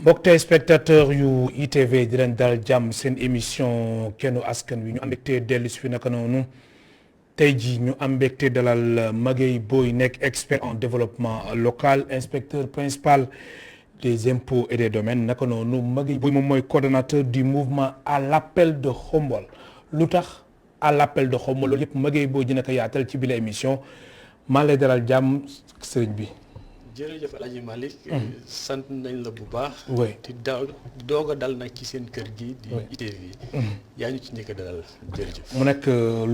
mbokk téléspectateur yu ITV di leen dal jàmm seen émission kennu askan wi ñu am mbégte dellu si fi naka noonu tey jii ñu am mbégte dalal Magueye Boye nekk expert en développement local inspecteur principal des impôts et des domaines naka noonu Magueye Boye moom mooy coordonnateur du mouvement à l'appel de Khombole lu tax à l'appel de Khombole loolu yëpp Magueye Boye dina ko yaatal ci biir émission maa lay dalal jàmm sëriñ bi. jërëjëf El Hadj Malick. sant nañ la bu baax. oui di doog a dal nag ci seen kër gi. di ITV. yaa ñu ci njëkk a dalal jërëjëf. mu nekk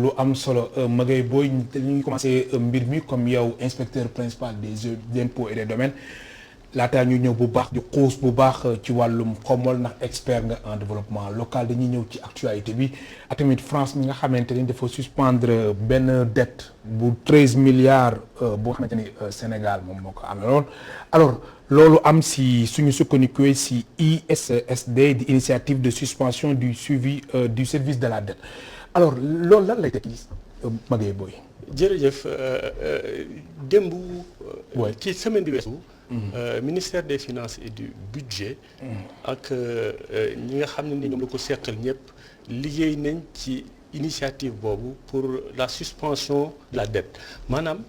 lu am solo Magueye Boye ñu ngi commencé mbir mi comme yow inspecteur principal des impôts et des domaines laataa ñu ñëw bu baax di xuus bu baax ci wàllum Khombole ndax expert nga en développement local dañuy ñëw ci actualité bi ak tamit France mi nga xamante ni dafa suspendre benn dette bu 13 milliards boo xamante ni Sénégal moom moo ko amee lool alors loolu am si suñu sukkandikuwee si ISSD di initiative de suspension du suivi du service de la dette alors loolu lan lay tekki Magueye Boye. jërëjëf démb. ci semaine bi weesu. Ministère des finances et du budget. ak ñi nga xam ne ni ñoom la ko seqal ñëpp liggéey nañ ci initiative boobu pour la suspension de la dette maanaam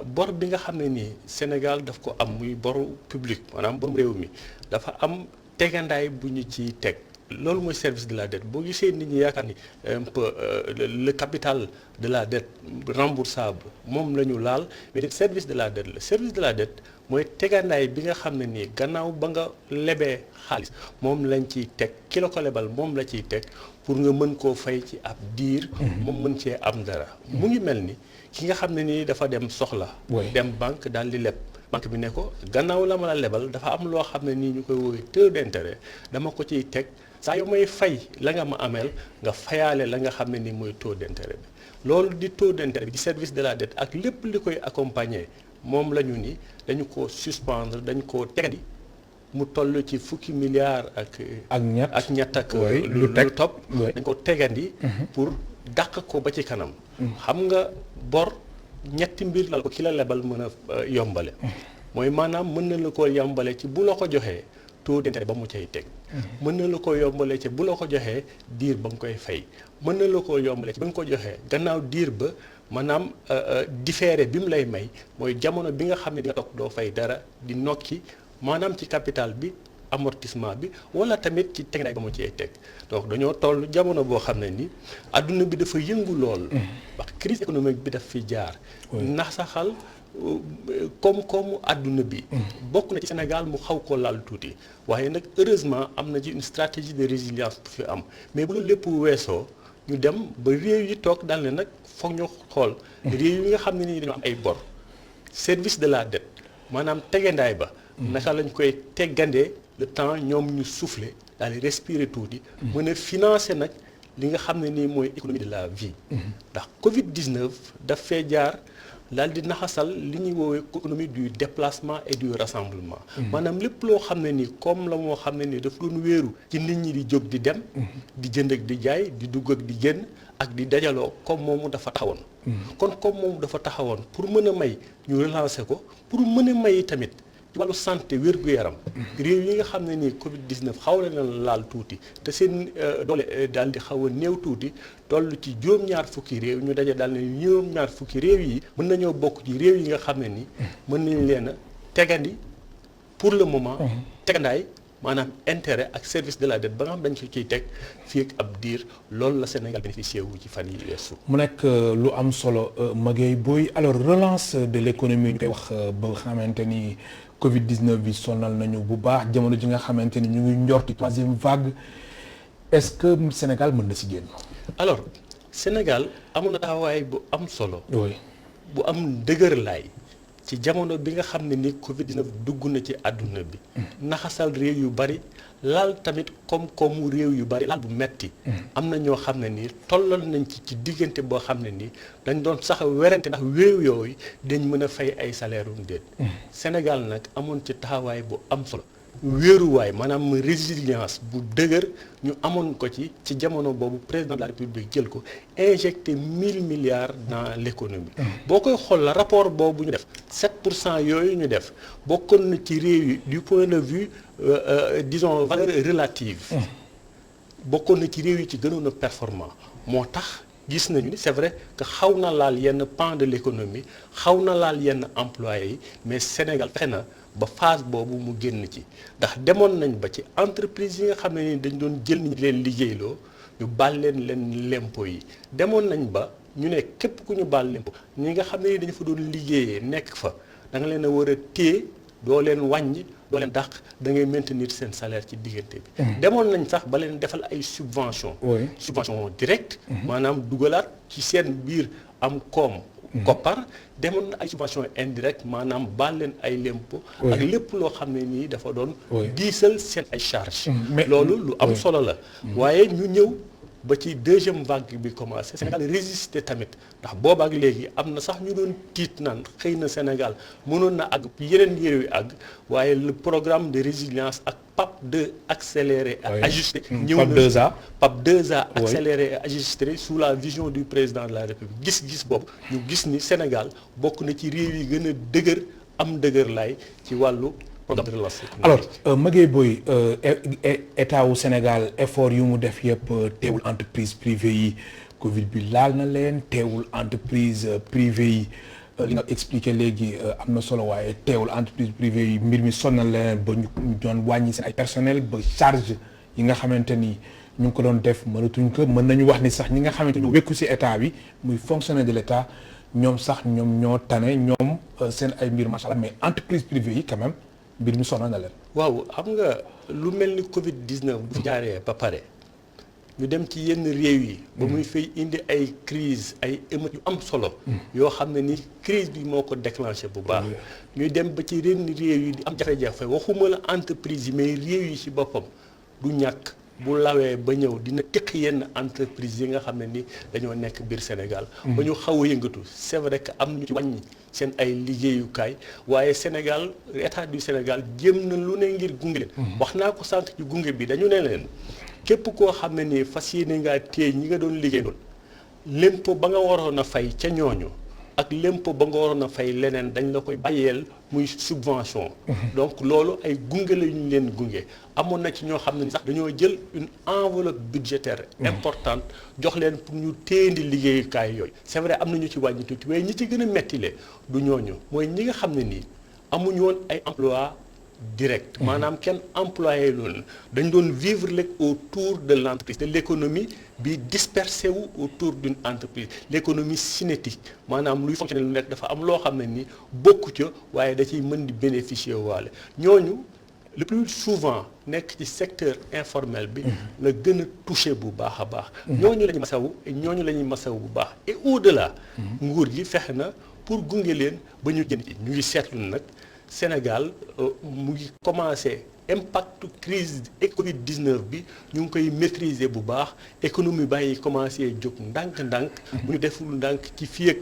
bor bi nga xam ne nii Sénégal daf ko am muy boru public maanaam boru réew mi dafa am tegandaay bu ñu ciy teg. loolu mooy service de la dette boo gisee nit ñi yaakaar ni un peu le capital de la dette remboursable moom la ñu laal mais service de la dette la service de la dette mooy tegandaay bi nga xam ne nii gannaaw ba nga lebee xaalis moom lañ ciy teg ki la ko lebal moom la ciy teg pour nga mën koo fay ci ab diir. moom mën cee am dara. mu ngi mel ni ki nga xam ne nii dafa dem soxla. dem banque daal di leb. banque bi ne ko gannaaw la ma la lebal dafa am loo xam ne nii ñu koy woowee taux d'intérêt dama ko ciy teg. saa yoo may fay la nga ma ameel nga fayaale la nga xam ne ni mooy taux d'intérêt bi loolu di taux d'intérêt bi di service de la dette ak lépp li koy accompagner moom la ñu ni dañu ko suspendre dañu ko tegandi mu toll ci fukki milliards ak ñett ak lu topp dañ ko tegandi pour dàq ko ba ci kanam xam nga bor ñetti mbir la ko ki la lebal mën a yombale mooy maanaam mën na la ko yombale ci bu la ko joxee taux d'intérêt ba mu cay teg mën na la ko yombale ci bu la ko joxee diir ba nga koy fay mën na la ko yombale ci ba nga ko joxee gannaaw diir ba maanaam différé bi mu lay may mooy jamono bi nga xam ne di nga toog doo fay dara di nokki maanaam ci capital bi amortissement bi wala tamit ci tegandaay ba mu cay teg donc dañoo toll jamono boo xam ne ni adduna bi dafa yëngu lool wax crise économique bi daf fi jaar nasaxal koom-koomu àdduna bi bokk na ci Sénégal mu xaw ko laal tuuti waaye nag heureusement am na ci une stratégie de résilience bu fi am mais bu loolu lépp weesoo ñu dem ba réew yi toog daal ne nag foog ñu xool réew yi nga xam ne nii dañoo am ay bor service de la dette maanaam tegandaay ba naka lañ koy teggandee le temps ñoom ñu souffler daal di respirer tuuti mën a financer nag li nga xam ne nii mooy économie de la vie ndax Covid-19 daf fee jaar daal di naxasal li ñuy woowee économie du déplacement et du rassemblement maanaam lépp loo xam ne nii comme la moo xam ne nii daf doon wéeru ci nit ñi di jóg di dem di jënd ak di jaay di dugg ak di génn ak di dajaloo comme moomu dafa taxawoon kon comme moomu dafa taxawoon pour mën a may ñu relancer ko pour mën a may tamit ci wàllu santé wér-gu-yaram réew yi nga xam ne nii Covid-19 xaw na laal tuuti te seen doole daal di xaw a néew tuuti toll ci juróom-ñaar fukki réew ñu daje daal ne juróom-ñaar fukki réew yi mën nañoo bokk ci réew yi nga xam ne ni mën nañ leen a tegandi pour le moment tegandaay maanaam intérêt ak service de la dette ba nga xam dañ ko ciy teg fii ak ab diir loolu la Sénégal bénéficié wu ci fan yi weesu. mu nekk lu am solo Magueye Boye alors relance de l'économie ñu koy wax ba nga xamante ni Covid-19 bi sonal nañu bu baax jamono ji nga xamante ni ñu ngi njorti troisième vague est-ce que Sénégal mën na si génn. alors Sénégal amoon na taxawaay bu am solo. oui bu am dëgër laay ci jamono bi nga xam ne ni Covid-19 dugg na ci àdduna bi. naxasal réew yu bari laal tamit koom-koomu réew yu bari laal bu metti am na ñoo xam ne nii tollal nañ ci diggante boo xam ne nii dañ doon sax werante ndax réew yooyu dañ mën a fay ay salaire um déet Sénégal nag amoon ci taxawaay bu am solo wéeruwaay maanaam résilience bu dëgër ñu amoon ko ci jamono boobu président de la République jël ko injecté 1000 milliards dans l'économie. boo koy xool la rapport boobu ñu def 7% yooyu ñu def bokkoon na ci réew yi du point de vue disons valeur relative. bokkoon na ci réew yi ci gënoon a performant moo tax gis nañu ni c'est vrai que xaw na laal yenn pan de l'économie xaw na laal yenn employés yi mais Sénégal fexe na ba phase boobu mu génn ci ndax demoon nañ ba ci entreprise yi nga xam ne ni dañ doon jël ni leen liggéeyloo ñu baal leen l'impôt yi demoon nañ ba ñu ne képp ku ñu baal l'impôt ñi nga xam ne ni dañu fa doon liggéeyee nekk fa da nga leen a war a téye doo leen wàññi doo leen dàq da ngay maintenir seen salaire ci diggante bi. demoon nañ sax ba leen defal ay subvention subvention directe maanaam dugalaat ci seen biir am koom koppar demoon na ay subvention indirecte maanaam baal leen ay lempo ak lépp loo xam ne nii dafa doon diisal seen ay charge loolu lu am solo la waaye ñu ñëw ba ci deuxième vague bi commencé Sénégal résister tamit ndax boobaak léegi am na sax ñu doon tiit naan xëy na Sénégal mënoon na àgg yeneen réew yi àgg waaye le programme de résilience ak PAP 2 accéléré et ajusté ñëw na PAP 2A accéléré et ajusté sous la vision du président de la République gis-gis boobu ñu gis ni Sénégal bokk na ci réew yi gën a dëgër am dëgër laay ci wàllu alors Maguette Boye état wu Sénégal effort yu mu def yëpp teewul entreprise privée yi Covid bi laal na leen teewul entreprise privée yi li nga expliqué léegi am na solo waaye teewul entreprise privée yi mbir mi sonnal leen ba ñu doon wàññi seen ay personnel ba charge yi nga xamante ni ñu ngi ko doon def mënatuñ ko mën nañu wax ni sax ñi nga xamante ni wekku ci état bi muy fonctionnaire de l'état ñoom sax ñoom ñoo tane ñoom seen ay mbir macha allah mais entreprise privée yi quand même mbir mi sonal na leen. waaw xam nga lu mel ni Covid 19 bu fi jaaree ba pare ñu dem ci yenn réew yi. ba muy fay indi ay crise ay émeutes yu am solo. yoo xam ne ni crise bi moo ko déclenché bu baax. ñuy dem ba ci yenn réew yi di am jafe-jafe waxuma la entreprise yi mais réew yi ci boppam du ñàkk bu lawee ba ñëw dina tëq yenn entreprise yi nga xam ne ni dañoo nekk biir Sénégal. ba ñu xaw a yëngatu c'est vrai que am nañu ci wàññi seen ay liggéeyukaay waaye Sénégal état du Sénégal jéem na lu ne ngir gunge leen. wax naa ko sànq ci gunge bi dañu ne leen képp koo xam ne ni fas yéene ngaa téye ñi nga doon liggéey doon l'impôt ba nga waroon a fay ca ñooñu ak l'impôt ba nga waroon a fay leneen dañ la koy bàyyeel muy subvention. donc loolu ay gunge la ñu leen gunge amoon na ci ñoo xam ne ni sax dañoo jël une enveloppe budgétaire importante jox leen pour ñu téendi liggéeyukaay yooyu. c'est vrai am na ñu ci wàññi tuuti waaye ñi ci gën a mettile du ñooñu mooy ñi nga xam ne nii amuñu woon ay emploi direct maanaam kenn employé loolu dañ doon vivre léegi autour de l'entreprise de l'économie bi dispersé wu autour d'une entreprise l'économie cinétique maanaam luy fonctionner lu nekk dafa am loo xam ne ni bokku ca waaye da ciy mën di bénéficier waale ñooñu le plus souvent nekk ci secteur informel bi la gën a touché bu baax a baax ñooñu la ñuy masawu bu baax et au-delà nguur gi fexe na pour gunge leen ba ñu jën ñu ngi seetlu nag Sénégal mu ngi commencé impact crise Covid-19 bi ñu ngi koy maîtriser bu baax économie bàyyi commencé jóg ndànk-ndànk bu ñu deful ndànk ci fii ak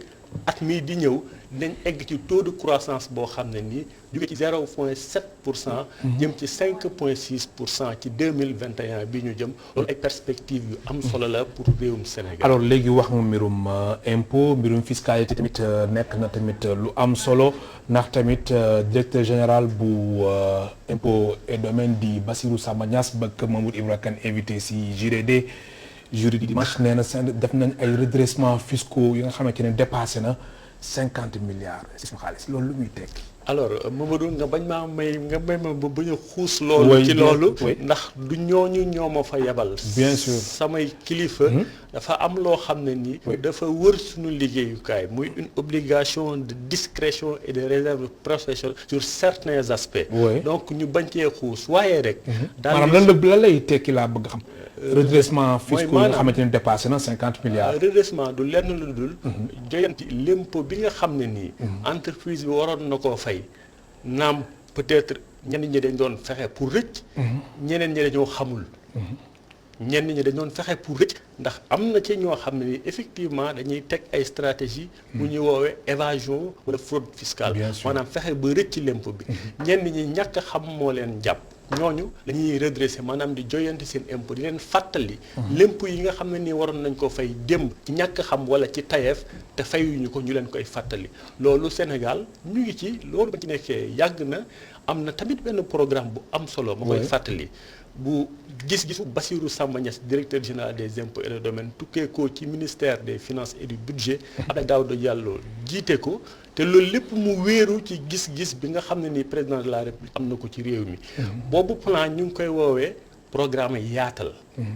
at mii di ñëw dinañ egg ci taux de croissance boo xam ne nii jóge ci 0,7% jëm ci 5,6% ci 2021 bi ñu jëm loolu ay perspectives yu am solo la pour réewum Sénégal. alors léegi wax nga mbirum impôt mbirum fiscalité tamit nekk na tamit lu am solo ndax tamit directeur général bu impôt et domaine di Bassirou Samba Niass ba kër Mamadou Ibra Kane invité si JDD jury dimanche nee na def nañ ay redressements fiscaux yi nga xamante ne dépassé na 50 milliards si suñu xaalis loolu lu muy tekki. alors Mamadou nga bañ maa may ma ba bañ a xuus loolu ci loolu ndax du ñooñu ñoo ma fa yebal bien sûr samay kilifa dafa am loo xam ne ni dafa wër suñu liggéeyukaay muy une obligation de discrétion et de réserve professionnelle sur certains aspects donc ñu bañ cee xuus waaye rek maanaam lan lay tekki laa bëgg xam redressement fiscaux yi nga xamante ne dépassé na 50 milliards redressement du lenn lu dul joyanti l'impôt bi nga xam ne nii entreprise bi waroon na koo fay naam peut-être ñenn ñi dañ doon fexe pour rëcc ñeneen ñi dañoo xamul ñenn ñi dañ doon fexe pour rëcc ndax am na ci ñoo xam ne ni effectivement dañuy teg ay stratégie bu ñuy woowee évasion wala fraude fiscale maanaam fexe ba rëcc l'impôt bi ñenn ñi ñàkk xam moo leen jàpp ñooñu dañuy redresser maanaam di joyanti seen impôt di leen fàttali. l'impôt yi nga xam ne nii waroon nañ ko fay démb ci ñàkk xam wala ci tayeef te fayuñu ko ñu leen koy fàttali loolu Sénégal ñu ngi ci loolu ba ci nekkee yàgg na am na tamit benn programme bu am solo. ma koy fàttali bu gis-gisu Bassirou Samba Niasse directeur général des impôts et des domaines tukkee ko ci ministère des finances et du budget. Abdoulaye Daouda Diallo jiite ko. te loolu lépp mu wéeru ci gis-gis bi nga xam ne ni président de la république am na ko ci réew mi. boobu plan ñu ngi koy woowee programme yaatal.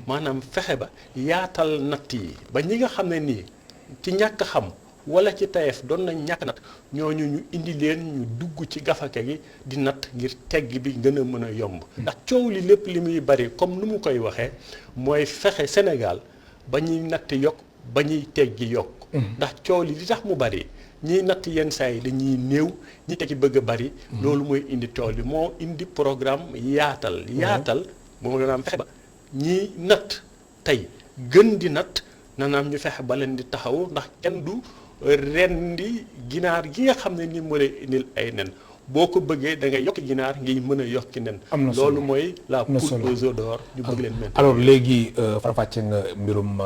maanaam fexe ba yaatal natt yi ba ñi nga xam ne nii ci ñàkk xam wala ci tayef doon nañ ñàkk natt ñooñu ñu indi leen ñu dugg ci gafake gi di natt ngir tegg bi gën a mën a yomb. ndax coow li lépp li muy bari comme nu mu koy waxee mooy fexe Sénégal ba ñuy natt yokk ba ñuy teggi yokk. ndax coow li tax mu bari. ñiy natt yenn saa yi dañuy néew ñi tekki bëgg a bari. loolu mooy indi tool bi moo indi programme yaatal. yaatal moo maanaam fexe ba ñiy natt tey gën di natt nanaam ñu fexe ba leen di taxaw ndax kenn du rendi ginaar gi nga xam ne ni moo lay indil ay nen boo ko bëggee da ngay yokki ginaar ngi mën a yokki nen. am na solo loolu mooy la poule aux œufs d'or ñu bëgg leen maintenir. alors léegi faram-fàcce nga mbirum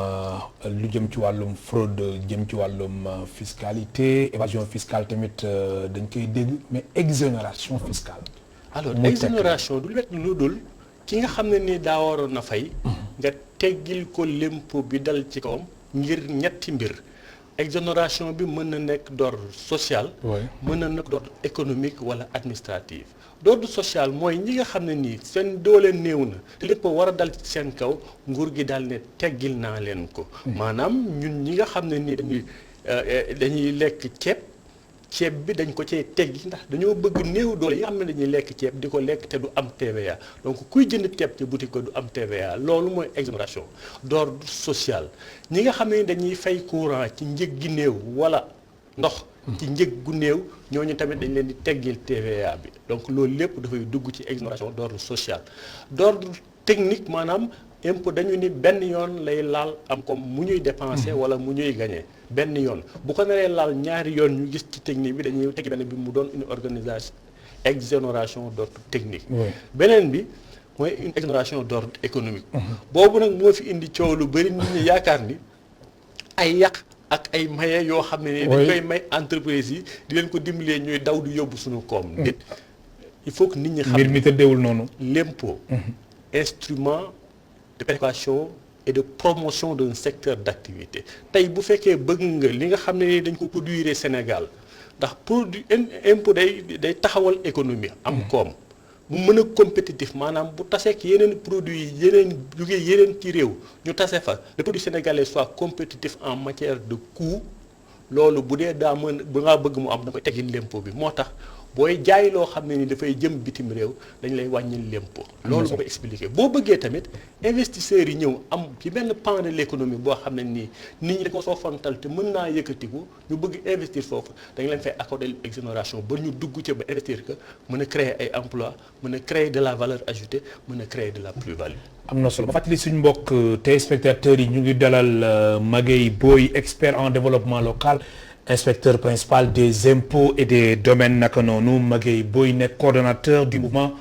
lu jëm ci wàllum fraude jëm ci wàllum fiscalité évasion fiscale tamit dañ koy dégg mais exonération fiscale. alors exonération du wet lu dul ki nga xam ne ni daa waroon na fay. nga teggil ko l'impôt bi dal ci kawam ngir ñetti mbir. exonération bi mën na nekk d'ordre social. mën na nekk d'ordre économique wala administratif. d'ordre social mooy ñi nga xam ne nii seen doole néew na te lépp war a dal ci seen kaw nguur gi daal ne teggil naa leen ko. maanaam ñun ñi nga xam ne nii dañuy lekk ceeb bi dañ ko cee teggi ndax dañoo bëgg néew doole yi nga xam ne dañuy lekk ceeb di ko lekk te du am TVA donc kuy jënd ceeb ci boutique ko du am TVA loolu mooy exonération d'ordre social ñi nga xam ne dañuy fay courant ci njëg gi néew wala ndox ci njëg gu néew ñooñu tamit dañ leen di teggil TVA bi donc loolu lépp dafay dugg ci exonération d'ordre social d'ordre technique maanaam impôt dañu ni benn yoon lay laal am comme mu ñuy dépenser wala mu ñuy gagner benn yoon bu ko naree laal ñaari yoon ñu gis ci technique bi dañuy teggi benn bi mu doon une organisation exonération d'ordre technique. beneen bi mooy une exonération d'ordre économique. boobu nag moo fi indi coow lu bari nit ñi yaakaar ni ay yàq ak ay maye yoo xam ne ni dañ koy may entreprise yi di leen ko dimbalee ñuy daw di yóbbu suñu koom. nit il faut que nit ñi xam mbir mi tëddeewul noonu. l'impôt instrument de péréquation et de promotion d'un secteur d'activité tey bu fekkee bëgg nga li nga xam ne ni dañ ko produire Sénégal ndax produit impôt day taxawal économie am koom mu mën a compétitif maanaam bu taseek yeneen produits yi yeneen jógee yeneen ci réew ñu tase fa le produit sénégalais soit compétitif en matière de coût loolu bu dee daa mën ba ngaa bëgg mu am da koy tegil l'impôt bi moo tax booy jaay loo xam ne ni dafay jëm bitim réew dañ lay wàññil l'impôt loolu moo koy expliquer boo bëggee tamit investisseurs yi ñëw am ci benn pan de l'économie boo xam ne nii nit ñi dañ ko soofantal te mën naa yëkkatiku ñu bëgg investir foofu dañ leen fay accorder exonération ba ñu dugg ci ba investir que mën a créer ay emplois mën a créer de la valeur ajoutée mën a créer de la plus-value. am na solo ba fàttali suñu mbokk téléspectateurs yi ñu ngi dalal Magueye Boye expert en développement local inspecteur principal des impôts et des domaines naka noonu Magueye Boye nekk coordonnateur du mouvement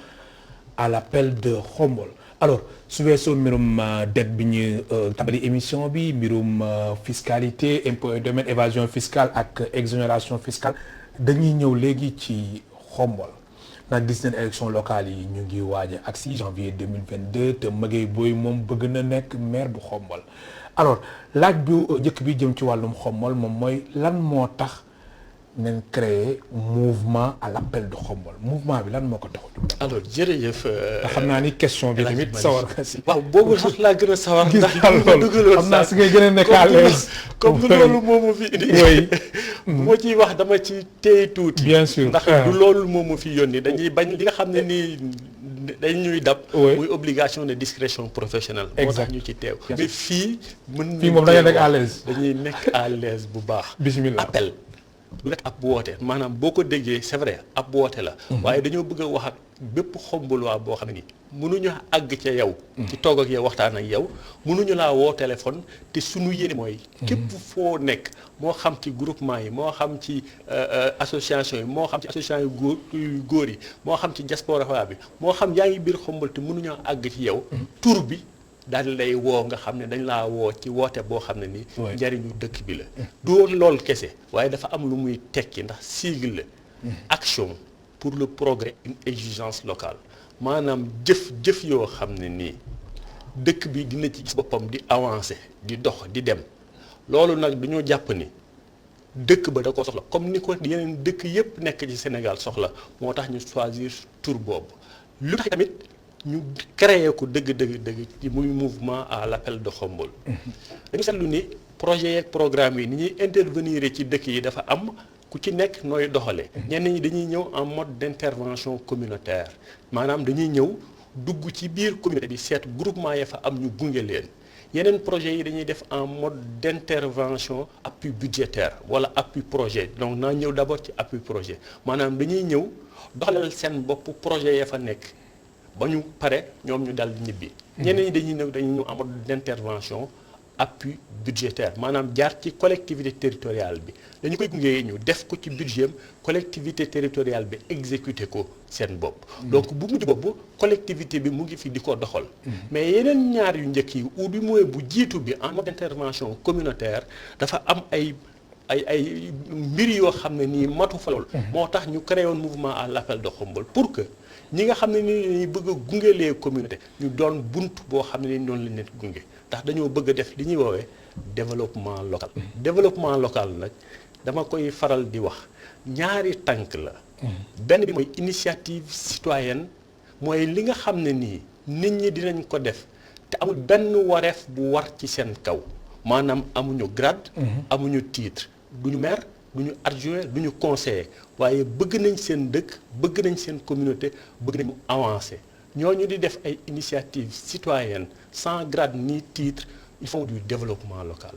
à l'appel de Khombole alors su weesoo mbirum dette bi ñu tabali émission bi mbirum fiscalité impôts et domaines évasion fiscale ak exonération fiscale dañuy ñëw léegi ci Khombole ndax gis nañ élection locale yi ñu ngi waaj ak 6 janvier 2022 te Magueye Boye moom bëgg na nekk maire bu Khombole alors laaj bu njëkk bi jëm ci wàllum Khombole moom mooy lan moo tax ngeen créer mouvement à l'appel de Khombole mouvement bi lan moo ko taxut. alors jërëjëf. xam naa ni question bi tamit sawar nga si. waaw boobu sax laa gën a sawar. ndax xam naa si ngay gën a nekk à l'aise comme loolu moo ma fi indi. oui. bu ma ciy wax dama ci téye tuuti. bien sûr ndax du loolu moo ma fi yónni dañuy bañ li nga xam ne nii dañ ñuy dab. muy obligation de discrétion professionnelle. moo tax ñu ci teew. mais fii mën nañu moom da ngay nekk à l'aise. dañuy nekk à l'aise bu baax. bismillah appel du rek ab woote maanaam boo ko déggee c'est vrai ab woote la. waaye dañoo bëgg a wax ak bépp xomboluwaa boo xam ne nii mënuñu àgg ca yow. ci toog ak yow waxtaan ak yow mënuñu laa woo téléphone te suñu yéene mooy. képp foo nekk moo xam ci groupement yi moo xam ci association yi moo xam ci association yu góor yi moo xam ci diaspora bi moo xam yaa ngi biir xombol te mënuñoo àgg ci yow. tur bi daal lay woo nga xam ne dañ laa woo ci woote boo xam ne nii. njariñu dëkk bi la. du woon lool kese waaye dafa am lu muy tekki ndax sigle la. action pour le progrès une exigence locale maanaam jëf yoo xam ne nii dëkk bi dina ci gis boppam di avancer di dox di dem loolu nag dañoo jàpp ni dëkk ba da ko soxla comme ni ko yeneen dëkk yépp nekk ci Sénégal soxla moo tax ñu choisir tur boobu lu tax tamit ñu créé ko dëgg ci muy mouvement à l'appel de Khombole dañu seetlu ni projet yeeg programme yi ni ñuy intervenir ci dëkk yi dafa am ku ci nekk nooy doxalee. ñenn ñi dañuy ñëw en mode d'intervention communautaire maanaam dañuy ñëw dugg ci biir communauté bi seet groupement ya fa am ñu gunge leen yeneen projet yi dañuy def en mode d'intervention appui budgétaire wala appui projet donc naa ñëw d'abord ci appui projet maanaam dañuy ñëw doxalal seen bopp projet ya fa nekk ba ñu pare ñoom ñu dal di ñibbi. ñeneen ñi dañuy ñëw en mode d'intervention appui budgétaire maanaam jaar ci collectivité territoriale bi dañu koy gunge ñu def ko ci budget collectivité territoriale bi exécuter ko seen bopp. donc bu mujj boobu collectivité bi mu ngi fi di ko doxal. mais yeneen ñaar yu njëkk yi ou du moins bu jiitu bi en mode d'intervention communautaire dafa am ay mbir yoo xam ne nii matu fa lool. moo tax ñu créé woon mouvement à l'appel de Khombole pour que ñi nga xam ne nii dañuy bëgg a gunge les communautés ñu doon bunt boo xam ne nii noonu lañ leen gunge. ndax dañoo bëgg a def li ñuy woowee développement local. développement local nag dama koy faral di wax ñaari tànk la. benn bi mooy initiative citoyenne mooy li nga xam ne nii nit ñi dinañ ko def te amul benn wareef bu war ci seen kaw maanaam amuñu grade. amuñu titre duñu maire duñu adjoint duñu conseiller waaye bëgg nañ seen dëkk bëgg nañ seen communauté bëgg nañu avancer. ñooñu di def ay initiatives citoyennes sans grade ni titre ils font du développement local.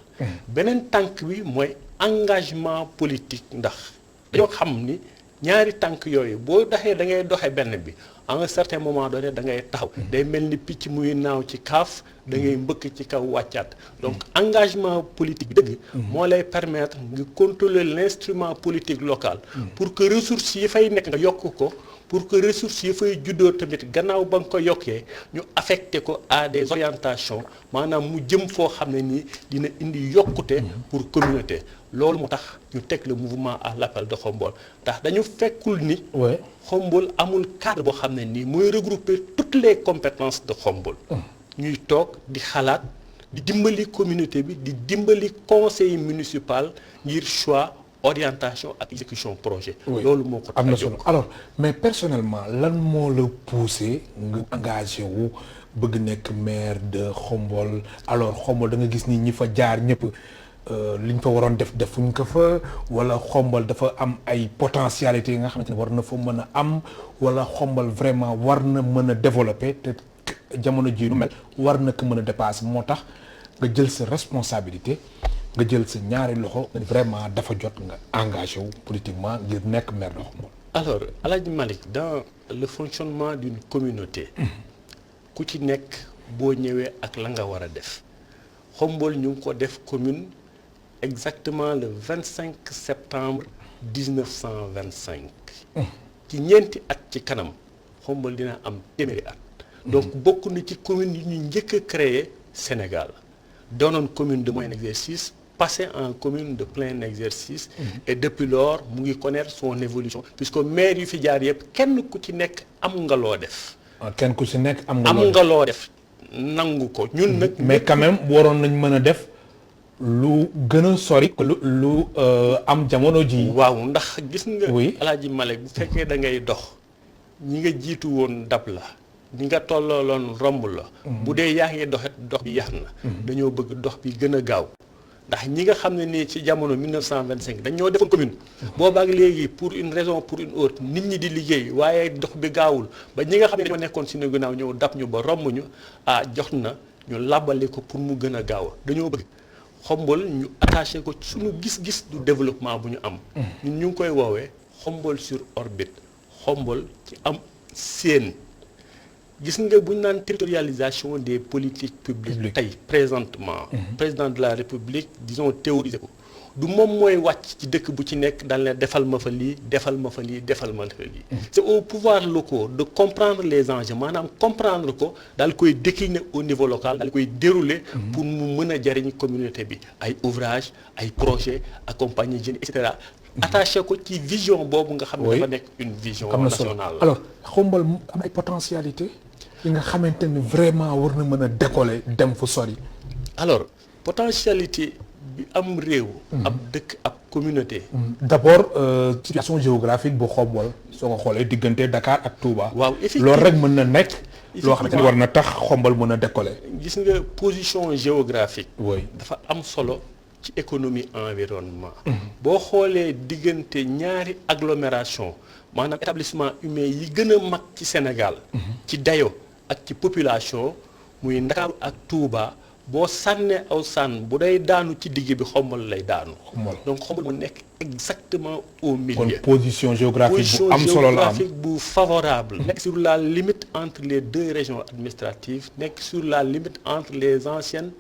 beneen tànk bi mooy engagement politique ndax dañoo xam ni ñaari tànk yooyu boo doxee da ngay doxe benn bi à un certain moment donné da ngay taxaw. day mel ni picc muy naaw ci kaaf da ngay mbëkk ci kaw wàccaat. donc engagement politique dëgg. moo lay permettre nga contrôler l'instrument politique local. pour que ressources yi fay nekk nga yokk ko. pour que ressources yi fay juddoo tamit gannaaw ba nga ko yokkee ñu affecté ko à des orientations maanaam mu jëm foo xam ne nii dina indi yokkute pour communauté loolu moo tax ñu teg le mouvement à l'appel de Khombole ndax dañu fekkul ni Khombole amul cadre boo xam ne nii mooy regrouper toutes les compétences de Khombole ñuy toog di xalaat di dimbali communauté bi di dimbali conseil municipal ngir choix orientation ak exécution projet. loolu moo ko am na solo alors mais personnellement lan moo la poussé nga engagé wu bëgg nekk maire de Khombole alors Khombole da nga gis ni ñi fa jaar ñëpp liñ fa waroon defuñ ko fa wala Khombole dafa am ay potentialités yi nga xamante ne war na fa mën a am wala Khombole vraiment war na mën a développer te jamono ji nu mel war na ko mën a dépasser moo tax nga jël sa responsabilité. nga jël sa ñaari loxo vraiment dafa jot nga engagé wu politiquement ngir nekk maire de Khombole. alors El Hadj Malick dans le fonctionnement d'une communauté. ku ci nekk boo ñëwee ak la nga war a def. Khombole ñu ngi ko def commune exactement le 25 septembre 1925. ci ñeenti at ci kanam Khombole dina am téeméeri at. donc bokk na ci commune yi ñu njëkk a créé Sénégal doonoon commune de moyen exercice. passé en commune de plein exercice. Et depuis lors mu ngi connaître son évolution puisque maire yu fi jaar yëpp kenn ku ci nekk am nga loo def. kenn ku ci nekk am nga loo def nangu ko ñun nag. mais quand même waroon nañ mën a def lu gën a sori. lu am jamono ji. waaw ndax gis nga. oui El Hadj Malick bu fekkee da ngay dox ñi nga jiitu woon dab la ñi nga tollooloon romb la. bu dee yaa ngi dox bi yax na. dañoo bëgg dox bi gën a gaaw. ndax ñi nga xam ne nii ci jamono 1925 dañoo defoon commune boobaak léegi pour une raison pour une autre nit ñi di liggéey waaye dox bi gaawul ba ñi nga xam ne dañoo nekkoon si ne ginnaaw ñëw dab ñu ba romb ñu jox na ñu làbbali ko pour mu gën a gaaw dañoo bëgg Xombol ñu attaché ko suñu gis-gis du développement bu ñu am. ñun ñu ngi koy woowee Xombol sur orbite Xombol ci am seen. gis nga bu ñu naan territorialisation des politiques publiques tey présentement. président de la République disons théorisé ko. du moom mooy wàcc ci dëkk bu ci nekk daal leen defal ma fa lii defal ma fa lii defal ma fa lii. c'est aux pouvoirs locaux de comprendre les enjeux maanaam comprendre ko daal koy décliner au niveau local daal koy dérouler. pour mu mën a jariñ communauté bi ay ouvrages ay projets accompagner jeunes et cetera. attaché ko ci vision boobu nga xam ne dafa nekk une vision nationale. alors Xombol am ay potentialité yi nga xamante ne vraiment war na mën a décoller dem fu sori. alors potentialité. bi am réew. ab dëkk ab communauté. d'abord situation géographique bu Xombol soo ko xoolee diggante Dakar ak Touba. waaw effectivement loolu rek mën na nekk. loo xamante ni war na tax Xombol mën a décoller. gis nga position géographique. oui dafa am solo ci économie environnement. boo xoolee diggante ñaari agglomération maanaam établissement humain yi gën a mag ci Sénégal. ci dayo ak ci population muy Ndakaaru ak Touba. boo sànnee aw sànn bu day daanu ci digg bi Xombol lay daanu. donc Xombol mu nekk exactement au milieu. kon position géographique bu am solo la am bu favorable. nekk sur la limite entre les deux régions administratives nekk sur la limite entre les anciennes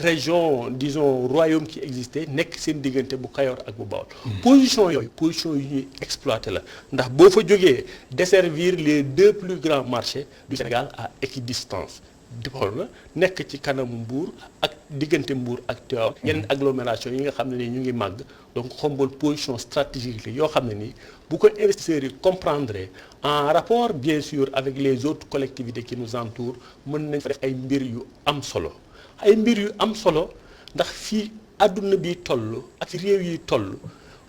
régions disons royaumes qui existaient nekk seen diggante bu Kayoor ak bu Bawol. position yooyu position yu ñuy exploiter la ndax boo fa jógee desservir les deux plus grands marchés du Sénégal à équidistance. dipool la nekk ci kanamu Mbour ak diggante Mbour ak Tivaouane yeneen agglomération yi nga xam ne nii ñu ngi màgg donc Xombol position stratégique la yoo xam ne nii bu ko investisseurs yi comprendre en rapport bien sûr avec les autres collectivités qui nous entourent mën nañ fa def ay mbir yu am solo ndax fii àdduna bi toll ak réew yi toll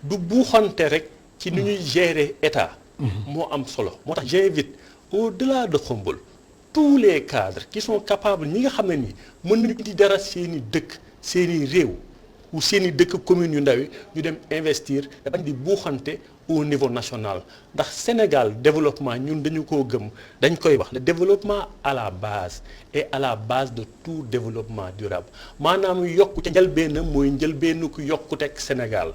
du buuxante rek ci ni ñuy gérer état moo am solo moo tax j'invite au-delà de Xombol tous les cadres qui sont capables ñi nga xam ne nii mën nañu di dara seeni dëkk seeni réew ou seeni dëkk communes yu ndaw yi ñu dem investir dañ di buuxante au niveau national ndax Sénégal développement ñun dañu koo gëm dañ koy wax le développement à la base et à la base de tout développement durable maanaam yokku ca njëlbéenam mooy njëlbéenu ku yokkuteg Sénégal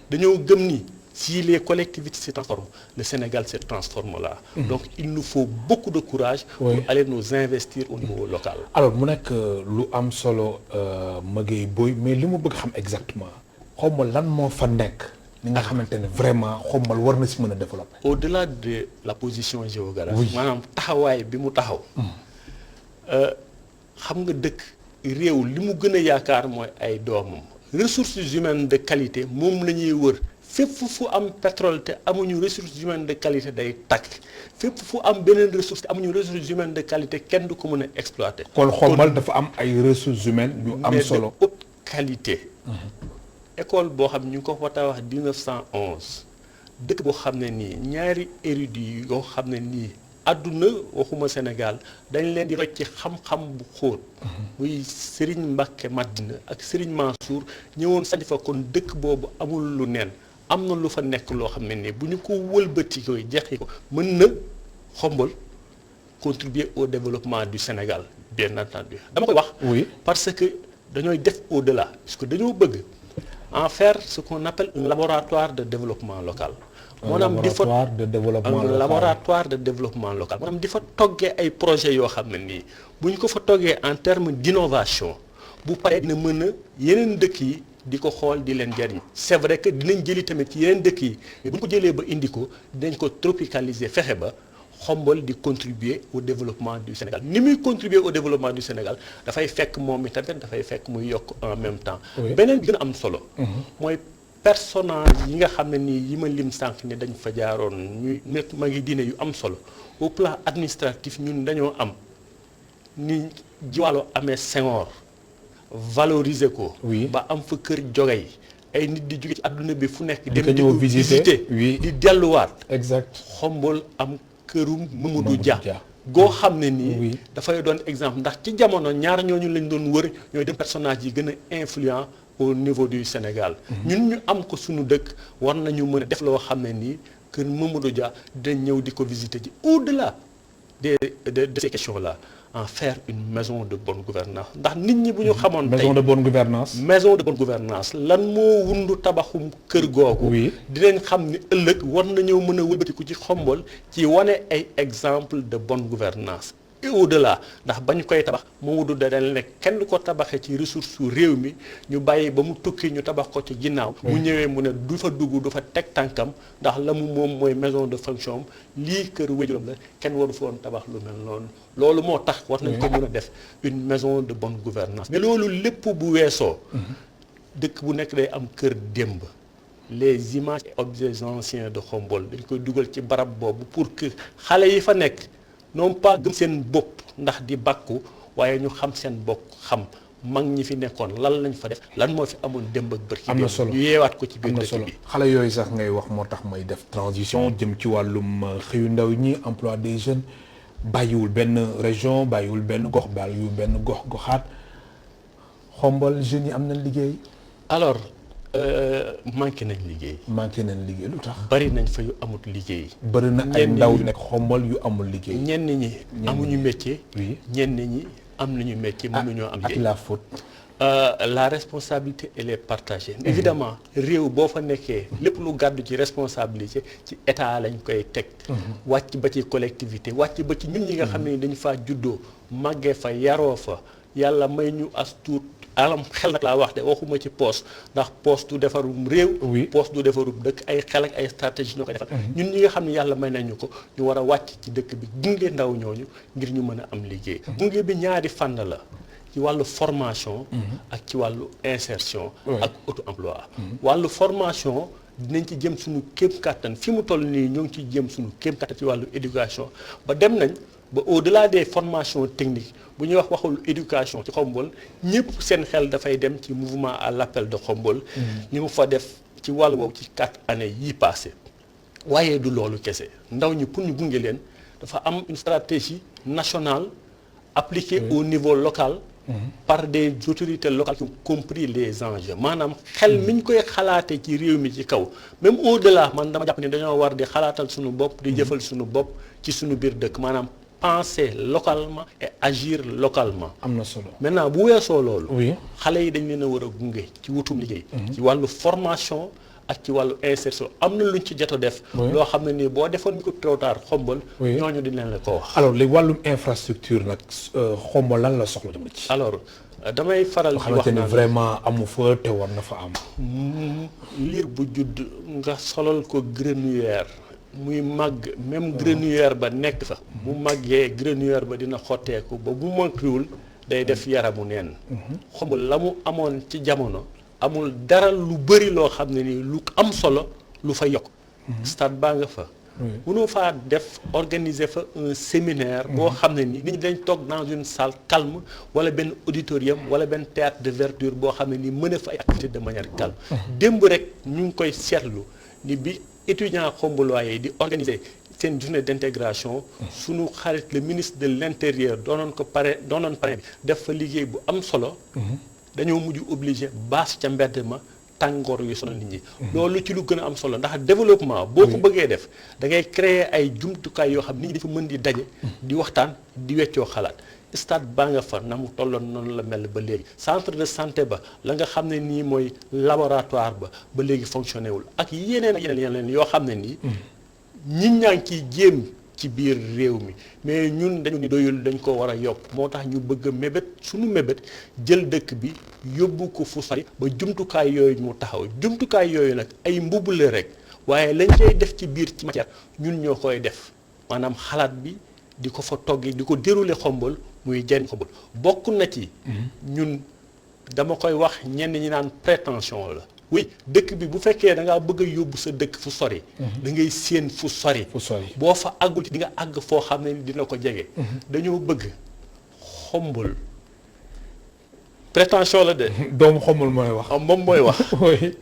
dañoo gëm ni si les collectivités se transforment, le Sénégal se transforme là. Donc il nous faut beaucoup de courage pour aller nous investir au niveau local. Alors mu nekk lu am solo Magueye Boye mais li mu bëgg xam exactement Xombol lan moo fa nekk li nga xamante ne vraiment Xombol war na si mën a développer. Au-delà de la position géographique. maanaam taxawaay bi mu taxaw. xam nga dëkk réew li mu gën a yaakaar mooy ay doomam. ressources humaines de qualité moom la ñuy wër. fépp fu am pétrole te amuñu ressources humaines de qualité day tàkk fépp fu am beneen ressource te amuñu ressources humaines de qualité kenn du ko mën a exploiter. kon Xombol dafa am ay ressources humaines yu am solo mais de haute qualité. école boo xam ñu ngi ko fa tabax 1911 dëkk boo xam ne nii ñaari érudits yoo xam ne nii àdduna waxuma Sénégal dañ leen di rocc ci xam-xam bu xóot. muy Serigne Mbacké Madina ak Serigne Mansour ñëwoon sañ fa kon dëkk boobu amul lu neen. am na lu fa nekk loo xam ne nii bu ñu ko wëlbati koy jeexi ko mën na Xombol contribuer au développement du Sénégal bien entendu dama koy wax. oui parce que dañooy def au-delà parce que dañoo bëgg en faire ce qu'on appelle un laboratoire de développement local. maanaam di fa laboratoire de développement local. maanaam di fa toggee ay projets yoo xam ne nii bu ñu ko fa toggee en termes d'innovation bu paree dina mën a yeneen dëkk yi. di ko xool di leen jariñ c'est vrai que dinañ jëli tamit ci yeneen dëkk yi mais bu ñu ko jëlee ba indi ko dinañ ko tropicaliser fexe ba Xombol di contribuer au développement du Sénégal ni muy contribuer au développement du Sénégal dafay fekk moom itamit dafay fekk muy yokk en même temps. beneen bi gën a am solo. mooy personnage yi nga xam ne nii yi ma lim sànq ne dañ fa jaaroon ñuy nekk ma ngi diine yu am solo au plan administratif ñun dañoo am ni Jiwaalo amee Senghor. valoriser ko. ba am fa kër jogay ay nit di jóge ci àdduna bi fu nekk. dem di ko visiter di delluwaat. exact Xombol am kërum Mamadou Dia. goo xam ne nii. dafay doon exemple ndax ci jamono ñaar ñooñu lañ doon wër ñooy dem personnage yi gën a influent au niveau du Sénégal. ñun ñu am ko suñu dëkk war nañu mën a def loo xam ne nii kër Mamadou Dia dinañ ñëw di ko visiter ji au-delà de ces questions-là en faire une maison de bonne gouvernance ndax nit ñi bu ñu xamoon tey maison de bonne gouvernance maison de bonne gouvernance lan moo wundu tabaxum kër googu oui dinañ xam ni ëllëg war nañoo mën a wëlbatiku ci Xombol ci wane ay exemple de bonne gouvernance et au-delà ndax bañ koy tabax Mamadou da dañ ne kenn du ko tabaxee ci ressource su réew mi ñu bàyyi ba mu tukki ñu tabax ko ci ginnaaw mu ñëwee mu ne du fa dugg du fa teg tànkam ndax la mu moom mooy maison de fonction am lii kër wéjuram la kenn waru fa woon tabax lu mel noonu loolu moo tax war nañ ko mën a def une maison de bonne gouvernance mais loolu lépp bu weesoo dëkk bu nekk day am kër démb les images et objets anciens de Xombol dañ koy dugal ci barab boobu pour que xale yi fa nekk non pas gëm seen bopp ndax di bàkku waaye ñu xam seen bopp xam mag ñi fi nekkoon lan lañ fa def lan moo fi amoon démb ak bërki am na solo ñu yeewaat ko ci biir am na dëkk solo bi xale yooyu sax ngay wax moo tax may def transition jëm ci wàllum xëyu ndaw ñi emploi des jeunes bàyyiwul benn région bàyyiwul benn gox bàyyiwul benn goxaat Xombol jeunes yi am nañ liggéey. alors manqué nañ liggéey. manqué nañ liggéey lu tax. bari nañ fa yu amut liggéey. bëri na ay ndaw yu nekk Xombol yu amul liggéey. ñenn ñi amuñu métier. oui ñenn ñi am nañu métier mënuñoo am liggéey. ak la faute. La responsabilité elle est partagée. évidemment réew boo fa nekkee lépp lu gàddu ci responsabilité ci état lañ koy teg. wàcc ba ci collectivité wàcc ba ci ñun ñi nga xam ne dañu faa juddoo màggee fa yaroo fa yàlla may ñu as tuut alam xel nag laa wax de waxuma ci poste ndax poste du defarum réew. oui poste du defarum dëkk ay xel ak ay stratégie ñoo koy defal. ñun ñi nga xam ne yàlla may nañu ko ñu war a wàcc ci dëkk bi gunge ndaw ñooñu ngir ñu mën a am liggéey. gunge bi ñaari fànn la. ci wàllu formation ak ci wàllu insertion ak auto emploi wàllu formation dinañ ci jëm suñu kéem kàttan fi mu toll nii ñoo ngi ci jëm suñu kéem kàttan ci wàllu éducation ba dem nañ ba au-delà des formations techniques bu ñuy wax waxul éducation ci Xombol ñëpp seen xel dafay dem ci mouvement à l'appel de Xombol ñu mu fa def ci wàllu boobu ci 4 années yii passé waaye du loolu kese ndaw ñi pour ñu gunge leen dafa am une stratégie nationale appliquée au niveau local par des autorités locales qui ont compris les enjeux maanaam xel mi ñu koy xalaatee ci réew mi ci kaw même au-delà man dama jàpp ni dañoo war di xalaatal suñu bopp di jëfal suñu bopp ci suñu biir dëkk maanaam penser localement et agir localement. am na solo maintenant bu weesoo loolu. oui xale yi dañ leen a war a gunge ci wutum liggéey. ci wàllu formation ak ci wàllu insertion am na luñ ci jot a def. loo xam ne nii boo defoon ñu ko trop tard Xombol. ñooñu dinañ la ko wax. alors léegi wàllum infrastructure nag Xombol lan la soxla dama ci. alors damay faral di wax naan vraiment amu fa te war na fa am. liir bu judd nga solal ko grenouillère muy màgg même grenouillère ba nekk fa. bu màggee grenouillère ba dina xotteeku ba bu manquéwul day def yaramu neen. Xombol la mu amoon ci jamono. amul dara lu bëri loo xam ne nii lu am solo lu fa yokk. stade baa nga fa. mënoo faa def organiser fa un séminaire. boo xam ne nii nit ñi dañ toog dans une salle calme wala benn auditorium wala benn théâtre de verdure boo xam ne nii mën a fa ay activité de manière calme. démb rek ñu ngi koy seetlu ni bi étudiants xombolois yi di organiser seen journée d'intégration. sunu xarit le ministre de l'intérieur doonoon pare bi def fa liggéey bu am solo. dañoo mujj obligé baas ca mbedd ma tàngoor yu sonal nit ñi. loolu ci lu gën a am solo ndax développement boo ko bëggee def da ngay créer ay jumtukaay yoo xam nit ñi dafa mën di daje. di waxtaan di weccoo xalaat. stade baa nga fa na mu tolloon noonu la mel ba léegi centre de santé ba la nga xam ne nii mooy laboratoire ba léegi fonctionné wul ak yeneen ak yeneen yoo xam ne nii. ñit ñaa ngi ciy jéem. ci biir réew mi mais ñun dañu ni doyul dañ ko war a yokk moo tax ñu bëgg a mébét suñu mébét jël dëkk bi yóbbu ko fu sori ba jumtukaay yooyu mu taxaw jumtukaay yooyu nag ay mbubb la rek waaye lañ koy def ci biir ci matière ñun ñoo koy def maanaam xalaat bi di ko fa toggi di ko dérouler Xombol muy jariñ Xombol bokk na ci ñun dama koy wax ñenn ñi naan prétention la oui dëkk bi bu fekkee da ngaa bëgg a yóbbu sa dëkk fu sori. da ngay séen fu sori. boo fa àggul di nga àgg foo xam ne dina ko jege. dañoo bëgg Xombol prétention la de. doomu Xombol mooy wax. moom mooy wax. oui.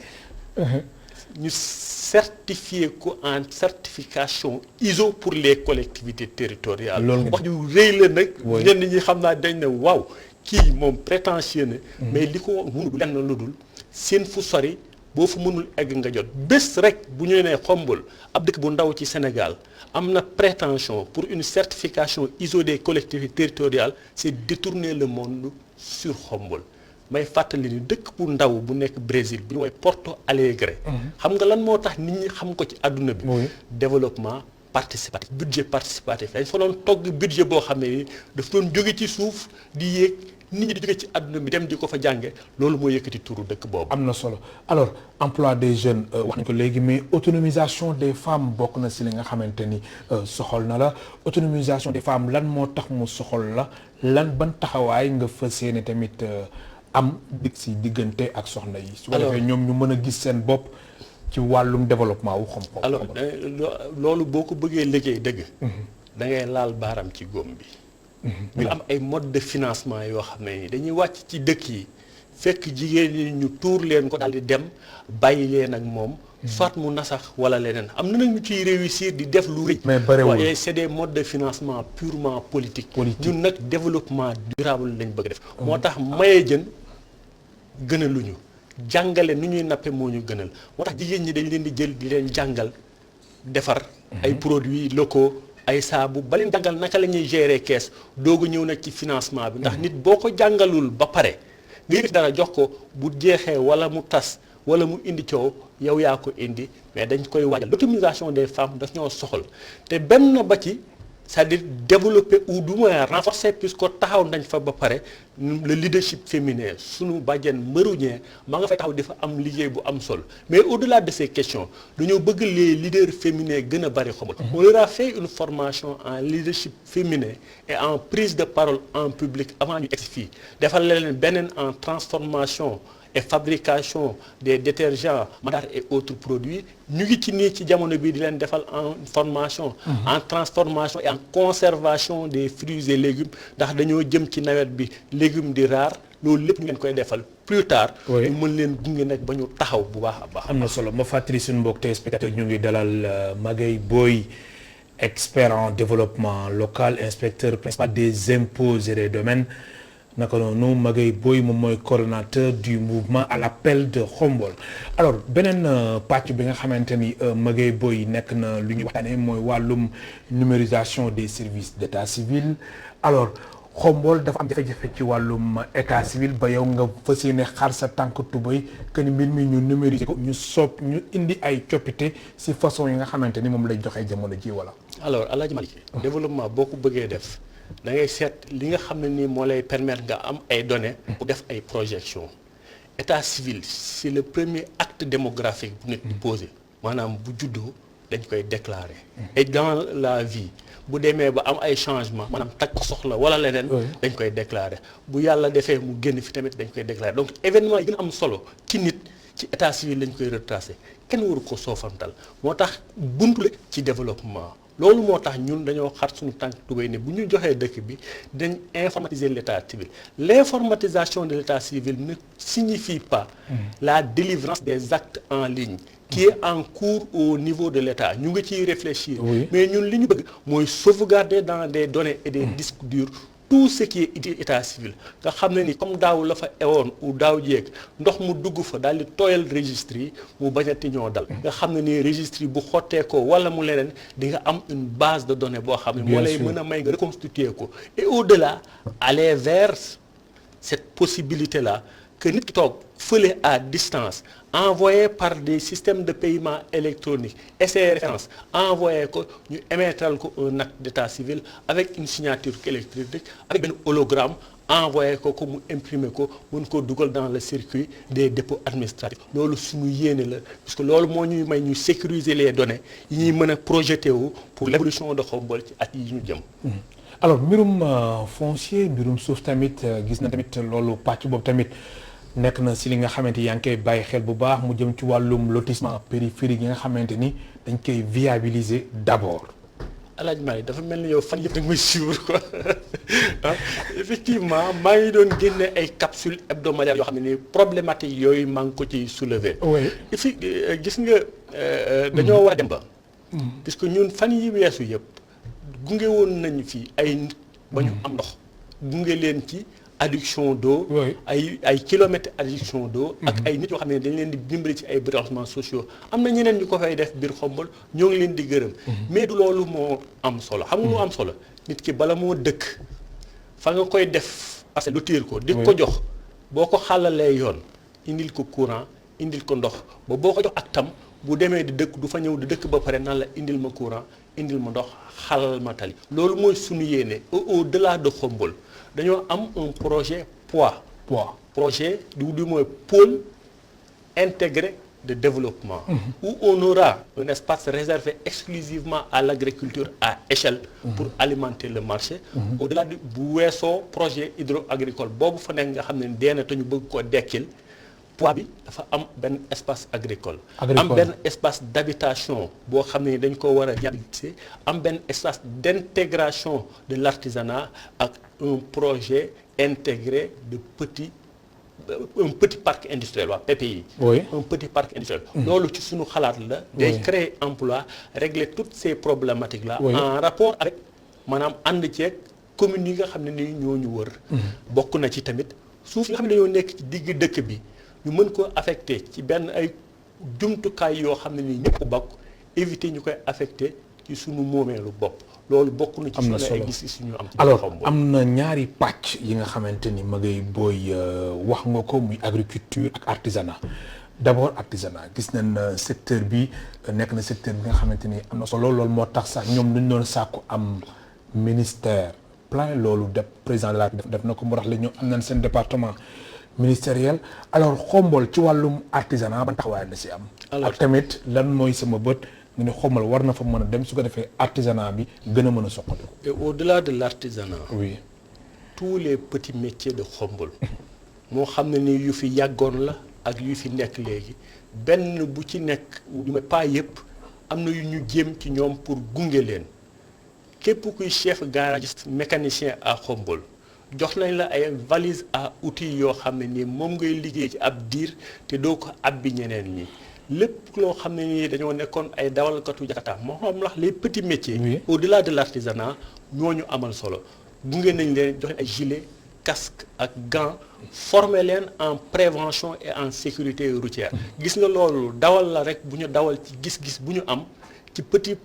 ñu certifier ko en certification ISO pour les collectivités territoriales. loolu wax ju rëy la nag. ñenn ñi xam naa dañ ne waaw kii moom prétentieux na. mais li ko mënul lenn lu dul. seen fu sori boo fa mënul egg nga jot bés rek bu ñu nee Khombole ab dëkk bu ndaw ci Sénégal am na prétention pour une certification ISO des collectivités territoriales c'est détourner le monde sur Khombole may fàttali ni dëkk bu ndaw bu nekk Brésil bu ñu woowee Porto Alegre. xam nga lan moo tax nit ñi xam ko ci àdduna bi. développement participatif budget participatif dañ fa doon togg budget boo xam ne ni daf doon jóge ci suuf di yéeg nit ñi di jóge ci àdduna bi dem di ko fa jànge loolu moo yëkkati turu dëkk boobu. am na solo alors emploi des jeunes wax nañ ko léegi mais autonomisation des femmes bokk na si li nga xamante ni soxal na la autonomisation des femmes lan moo tax mu soxal la lan ban taxawaay nga fas yéene tamit am si diggante ak soxna yi. su ko defee ñoom ñu mën a gis seen bopp ci wàllum développement wu xam-xam. alors loolu boo ko bëggee liggéey dëgg. da ngay laal baaram ci góom bi. ñu am ay mode de financement yoo xam ne dañuy wàcc ci dëkk yi fekk jigéen ñi ñu tuur leen ko daal di dem bàyyi leen ak moom. soit mu nasax wala leneen am na nag ñu ciy réussir di def lu rëy. mais bëriwul waaye c'est des modes de financement purement politique. ñun nag développement durable lañ bëgg def. moo tax maye jën gënaluñu jàngale nu ñuy nappe moo ñu gënal moo tax jigéen ñi dañ leen di jël di leen jàngal defar ay produits locaux. ay saabu ba leen jàngal naka la ñuy gérer kees doog a ñëw nag ci financement bi ndax nit boo ko jàngalul ba pare nga yëkkati dara jox ko bu jeexee wala mu tas wala mu indi coow yow yaa ko indi mais dañ koy waajal l'autonomisation des femmes daf ñoo soxal te benn ba ci c'est-à-dire développer ou du moins renforcer puisque taxaw nañ fa ba pare le leadership féminin sunu bàjjen Marouñe maa nga fay taxaw di fa am liggéey bu am solo mais au-delà de ces questions dañoo bëgg les leaders féminins gën a bari Khombole. On leur a fait une formation en leadership féminin et en prise de parole en public avant ñu egsi fii defal leen beneen en transformation et fabrication des détergents madar et autres produits ñu ngi ci nii ci jamono bii di leen defal en formation en transformation et en conservation des fruits et légumes ndax dañoo jëm ci nawet bi légumes di raar loolu lépp ñu leen koy defal plus tard ñu mën leen gunge nag ba ñu taxaw bu baax a baax. am na solo ma fàttali suñu mbokk téléspectateurs ñu ngi dalal Magaye Boye expert en développement local inspecteur principal des impôts et des domaines naka noonu Magaye Boye moom mooy coordonnateur du mouvement à l'appel de Khombole. alors beneen pàcc bi nga xamante ni Magaye Boye nekk na lu ñuy waxtaanee mooy wàllum numérisation des services d'état civil alors Khombole dafa am jafe-jafe ci wàllum état civil ba yow nga fas yéene xar sa tànk tubéy que ni mbir mi ñu numériser ko ñu ñu indi ay coppite si façon yi nga xamante ni moom lay joxe jamono ji wala. alors El Hadj Malick développement boo ko bëggee def. da ngay seet li nga xam ne nii moo lay permettre nga am ay données pour def ay projections état civil c'est le premier acte démographique bu nit di posé maanaam bu juddoo dañ koy déclarer. et dans la vie bu demee ba am ay changements maanaam takk soxla wala leneen. dañ koy déclarer bu yàlla defee mu génn fi tamit dañ koy déclarer donc événement yi gën a am solo ci nit ci état civil lañ koy retracer kenn waru ko soofantal moo tax buntu la ci développement. loolu moo tax ñun dañoo xar suñu tànk tubéy ne bu ñu joxee dëkk bi dañ informatiser l'état civil l'informatisation de l'état civil ne signifie pas la délivrance des actes en ligne qui est en cours au niveau de l'état ñu ngi ciy réfléchir mais ñun li ñu bëgg mooy sauvegarder dans des données et des disques durs tout ce qui est état civil nga xam ne ni comme daaw la fa ewoon ou daaw jéeg ndox mu dugg fa daal di tooyal registre yi mu bañati ñoo dal nga xam ne ni registre yi bu xottee ko wala mu leneen di nga am une base de données boo xam ne moo lay mën a may nga reconstituer ko et au-delà aller vers cette possibilité là que nit ki toog fële à distance envoyé par des systèmes de paiement électronique et ces références envoyé ko ñu émettre ko un acte d'état civil avec une signature électronique avec benn hologramme envoyé ko mu imprimer ko mën koo dugal dans le circuit des dépôts administratifs loolu suñu yéene la parce que loolu moo ñuy may ñu sécuriser les données yi ñuy mën a projeté wu pour l'évolution de Khombole ci at yi ñu jëm. alors mbirum foncier mbirum suuf tamit gis na tamit loolu pàcc boobu tamit. nekk na si li nga xamante yaa ngi koy bàyyi xel bu baax mu jëm ci wàllum lotissement périphérique yi nga xamante ni dañ koy viabiliser d'abord. El Hadj Malick dafa mel ni yow fan yëpp da nga may suivre quoi effectivement maa ngi doon génne ay capsules hebdomadaires yoo xam ne ni problématique yooyu maa ngi ko ci soulever. oui et puis gis nga dañoo war a dem ba. puisque ñun fan yi weesu yëpp gunge woon nañu fi ay nit ba ñu am ndox gunge leen ci adduction d'eau. Oui. ay kilomètres adduction d'eau. ak ay nit yoo xam ne dañ leen di dimbali ci ay branchements sociaux am na ñeneen ñu ko fay def biir Xombol ñoo ngi leen di gërëm. mais du loolu moo am solo xam nga lu am solo nit ki bala moo dëkk fa nga koy def parce que lu tiir ko. di ko jox boo ko xàllalee yoon indil ko courant indil ko ndox ba boo ko jox ak tam bu demee di dëkk du fa ñëw di dëkk ba pare nan la indil ma courant indil ma ndox xalal ma tali. loolu mooy sunu yéene au-delà de Xombol dañoo am un projet projet du mooy pôle intégré de développement. où on aura un espace réservé exclusivement à l'agriculture à échelle. pour alimenter le marché. au-delà bu weesoo projet hydro-agricole boobu fa nekk nga xam ne dee na te ñu bëgg koo dekkil. poids bi dafa am benn espace agricole. am benn espace d'habitation boo xam ne dañ ko war a viabiliser am benn espace d'intégration de l'artisanat ak un projet intégré de un petit parc industriel waa PPI. Oui. un petit parc industriel. loolu ci suñu xalaat la. day créer emploi régler toutes ces problématiques là. Oui. en rapport avec maanaam ànd ceeg communes yi nga xam ne ni ñoo ñu wër. bokk na ci tamit suuf yi nga xam ne dañoo nekk ci digg dëkk bi. ñu mën ko affecté ci benn ay jumtukaay yoo xam ne nii ñëpp bokk éviter ñu koy affecté ci suñu moomeelu bopp loolu bokk na ci suñu ay gis-gis ñu am. alors am na ñaari pàcc yi nga xamante ni Magaye Boye wax nga ko muy agriculture ak artisanat d'abord artisanat gis nañ secteur bi nekk na secteur bi nga xamante ni am na solo loolu moo tax sax ñoom duñ doon sàkku am ministère plein loolu def président de la def na ko mu tax la ñoom am nañ seen département ministériel alors Xombol ci wàllum artisanat ban taxawaay la si am. ak tamit lan mooy sama bët nga ne Xombol war na fa mën a dem su ko defee artisanat bi gën a mën a soqali. et au-delà de l'artisanat. oui. tous les petits métiers de Xombol. moo xam ne ni yu fi yàggoon la ak yu fi nekk léegi benn bu ci nekk du pas yëpp am na yu ñu jéem ci ñoom pour gunge leen képp kuy chef garagiste mécanicien à Xombol. jox nañ la ay valise à outils yoo xam ne nii moom ngay liggéey ci ab diir te doo ko abbi ñeneen ñi lépp loo xam ne nii dañoo nekkoon ay dawalkatu Jakarta moo xam la les petits métiers. Oui. au-delà de l'artisanat ñooñu amal solo gunge nañ leen jox ay gilet casque ak gants former leen en prévention et en sécurité routière. gis nga loolu dawal la rek bu ñu dawal ci gis-gis bu ñu am ci petit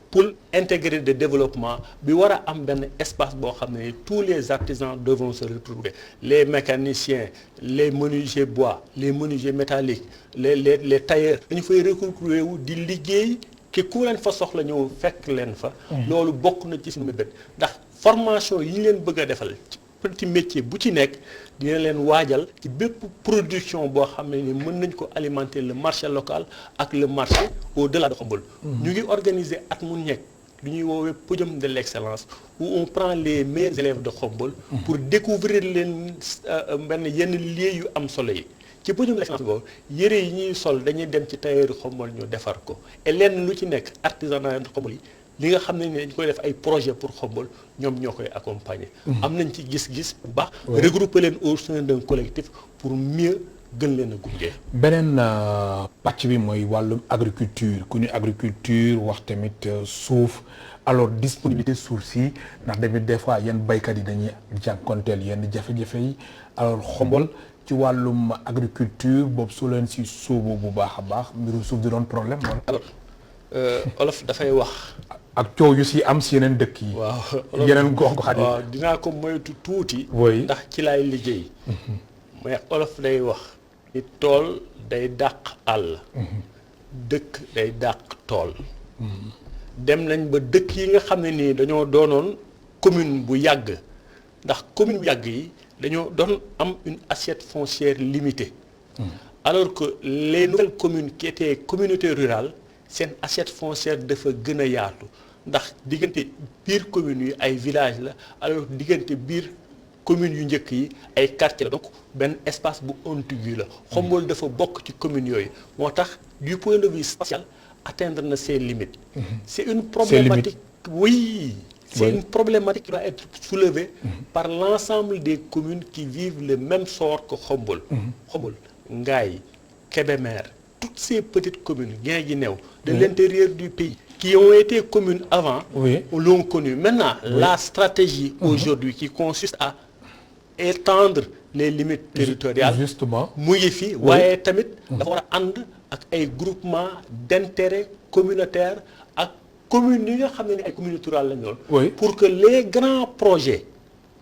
pôle intégré de développement bi war a am benn espace boo xam ne tous les artisans devront se retrouver les mécaniciens les menuisiers bois les menuisiers métalliques les tailleurs dañu fay recruter wu di liggéey ki ku leen fa soxla ñëw fekk leen fa. loolu bokk na ci suñu mébét ndax formation yi ñu leen bëgg a defal ci petit métier bu ci nekk dina leen waajal ci bépp production boo xam ne ni mën nañ ko alimenter le marché local ak le marché au-delà de Xombol. ñu ngi organiser at mu nekk lu ñuy woowee podium de l'excellence où on prend les meilleurs élèves de Xombol. pour découvrir leen benn yenn lieux yu am solo yi. ci podium de l'excellence boobu yëre yi ñuy sol dañuy dem ci tailleur Xombol ñu defar ko et lenn lu ci nekk artisanat Xombol yi. li nga xam ne ni dañ koy def ay projet pour Xombol ñoom ñoo koy accompagner. am nañ ci gis-gis bu baax. regrouper leen au sein d'un collectif pour mieux gën leen a gunge. beneen pàcc bi mooy wàllum agriculture ku ñu agriculture wax tamit suuf alors disponibilité suuf si ndax tamit des fois yenn baykat yi dañuy jànkonteel yenn jafe-jafe yi alors Xombol ci wàllum agriculture boobu su leen si sóobu bu baax a baax mbirum suuf di doon problème wala. alors olof dafay wax. ak coow yu si am si yeneen dëkk yi. waaw yeneen gox-goxaat yi. waaw dinaa ko moytu tuuti. oui ndax ci laay liggéey. mais olof day wax. ni tool day dàq àll. dëkk day dàq tool. dem nañ ba dëkk yi nga xam ne nii dañoo doonoon commune bu yàgg ndax commune bu yàgg yi dañoo doon am une assiette foncière limitée. alors que les nouvelles communes qui étaient communautés rurales seen assiette foncière dafa gën a yaatu ndax diggante biir communes yi ay villages la alors diggante biir communes yu njëkk yi ay quartiers la donc benn espace bu contigu la. Xombol dafa bokk ci communes yooyu moo tax du point de vue spatial atteindre na ses limites. c'est une problématique oui. c'est une problématique qui doit être soulevée par l'ensemble des communes qui vivent le même sort que Xombol. Xombol Ngaye Kébémer toutes ces petites communes Guinguinéo de l'intérieur du pays qui ont été communes avant l'ont connu. Maintenant la stratégie aujourd'hui qui consiste à étendre les limites territoriales justement mu ngi fi waaye tamit dafa war a ànd ak ay groupement d'intérêt communautaire ak communes yi nga xam ne ay communes rurales la ñoon pour que les grands projets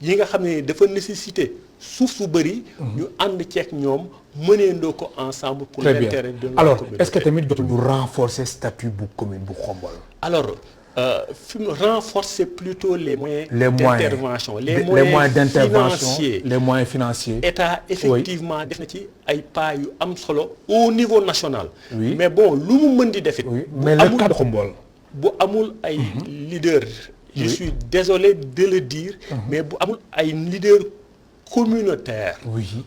yi nga xam ne dafa nécessiter suuf su bëri ñu ànd ceeg ñoom mëneendoo ko ensemble pour l'intérêt de la alors communauté. est-ce que tamit jotul ñu renforcer statut bu commune bu Khombole alors fi mu renforcer plutôt les moyens d'intervention les moyens d'intervention financiers les moyens financiers état effectivement def na ci ay pas yu am solo au niveau national oui mais bon lu mu mën di def it mais le cas de Khombole bu amul ay leaders je suis désolé de le dire mais bu amul ay leaders communautaire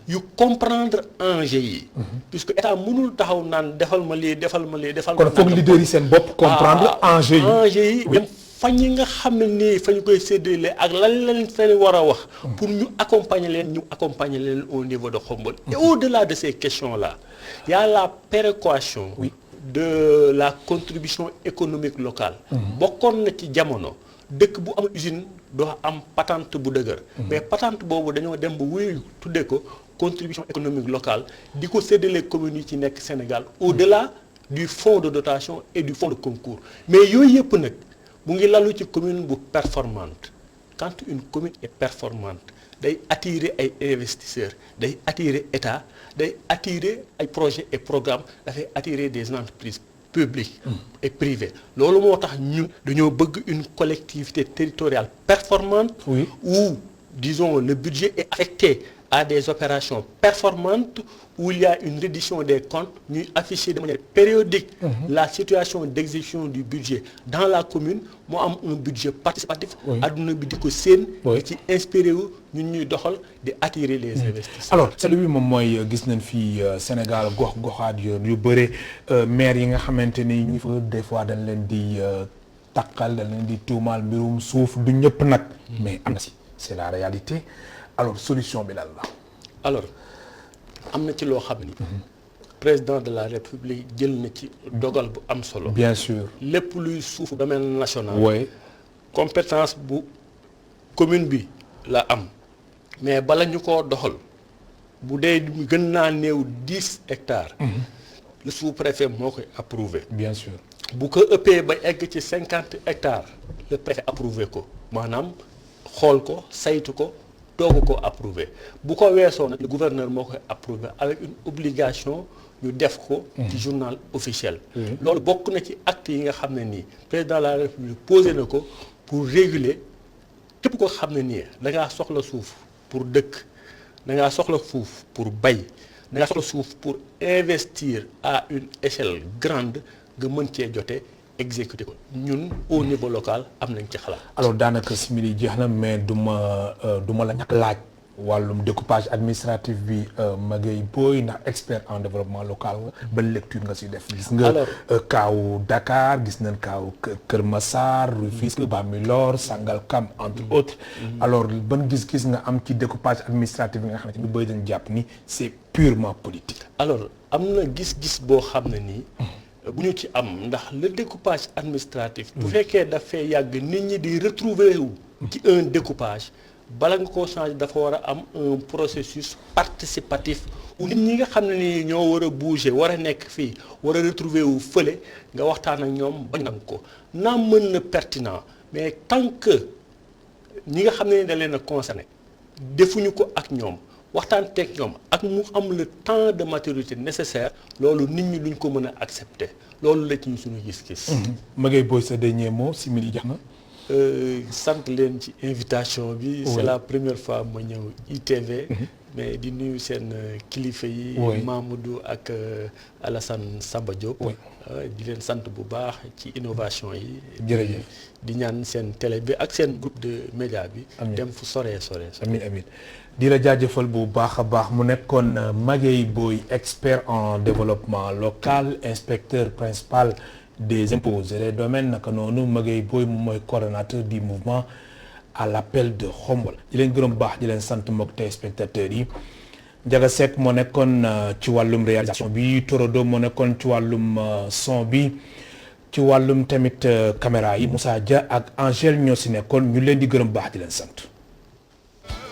yu comprendre enjeux yi puisque état mënul taxaw naan defal ma lii defal ma lii defal ma kon foog leader yi seen bopp comprendre enjeux yi dem fa ñi nga xam ne nii fa ñu koy séddale ak lan leen feen war a wax pour ñu accompagner leen au niveau de Khombole et au-delà de ces questions là il y a la péréquation de la contribution économique locale bokkoon na ci jamono dëkk bu am usine doo am patente bu dëgër mais patente boobu dañoo dem ba wuyu tuddee ko contribution économique locale di ko séddale communes yi ci nekk Sénégal au-delà du fonds de dotation et du fonds de concours mais yooyu yëpp nag mu ngi lalu ci commune bu performante quand une commune est performante day attirer ay investisseurs day attirer état day attirer ay projets et programmes dafay attirer des entreprises publiques et privées loolu moo tax ñun dañoo bëgg une collectivité territoriale performante où disons le budget est affecté à des opérations performantes où il y a une reddition des comptes ñuy afficher de manière périodique la situation d'exécution du budget dans la commune moo am un budget participatif adduna bi di ko séen di ci inspiré wu ñun ñuy doxal di attirer les investisseurs alors selu bi moom mooy gis nañ fii Sénégal gox-goxaat yu bëre maire yi nga xamante ni ñu fa des fois dañ leen di takkal dañ leen di tuumaal mbirum suuf du ñëpp nag mais am na si c'est la réalité alors solution bi lan la alors am na ci loo xam ni président de la république jël na ci dogal bu am solo bien sûr lépp luy suuf domaine national compétence bu commune bi la am mais bala ñu koo doxal bu dee gën naa néew 10 hectares le sous-préfet moo koy approuvé bien sûr bu ko ëppee ba egg ci 50 hectares le préfet approuvé ko maanaam xool ko saytu ko doogu ko approuvé bu ko weesoo nag le gouverneur moo koy approuvé avec une obligation ñu def ko ci journal officiel loolu bokk na ci acte yi nga xam ne nii président de la république posé na ko pour réguler képp ko xam ne nii da ngaa soxla suuf pour dëkk da ngaa soxla suuf pour bay da ngaa soxla suuf pour investir à une échelle grande nga mën cee jote exécuter ko ñun au niveau local am nañ ci xalaat. alors daanaka simili jeex na mais du ma la ñàkk laaj wàllum découpage administratif bi Magueye Boye ndax expert en développement local nga ba lecture nga si def. gis nga kaawu Dakar gis nañ kaawu Kër Massar Rufisque Bambilor Sangalkam entre autres. alors ban gis-gis nga am ci découpage administratif bi nga xamante ni bëri dañ jàpp ni c'est purement politique. alors am na gis-gis boo xam ne nii. bu ñu ci am ndax le découpage administratif bu fekkee dafay yàgg nit ñi di retrouver wu ci un découpage bala nga koo changer dafa war a am un processus participatif où nit ñi nga xam ne ni ñoo war a bouger war a nekk fii war a retrouver wu fële nga waxtaan ak ñoom bañ nang ko naam mën na pertinent mais tant que ñi nga xam ne ni da leen a concerné defuñu ko ak ñoom waxtaan teeg ñoom ak mu am le temps de maturité nécessaire loolu nit ñi duñ ko mën a accepter loolu la ci suñu gis-gis. Magueye Boye sa dernier mot simili jax na. sant leen ci invitation bi. c'est la première fois ma ñëw ITV. mais di nuyu seen kilifa yi. Mamadou ak Alassane Samba Diop. di leen sant bu baax ci innovation yi. jërëjëf di ñaan seen télé bi ak seen groupe de média bi. dem fu soree. amiin di la jaajëfal bu baax a baax mu nekkoon Magueye Boye expert en développement local inspecteur principal des impôts et des domaines naka noonu Magueye Boye moom mooy coordonnateur du mouvement à l'appel de Khombole di leen gërëm baax di leen sant mbokk téléspectateurs yi Ndiaga Seck moo nekkoon ci wàllum réalisation bi Torodo moo nekkoon ci wàllum son bi ci wàllum tamit caméra yi Moussa Dia ak Angèle ñoo si nekkoon ñu leen di gërëm baax di leen sant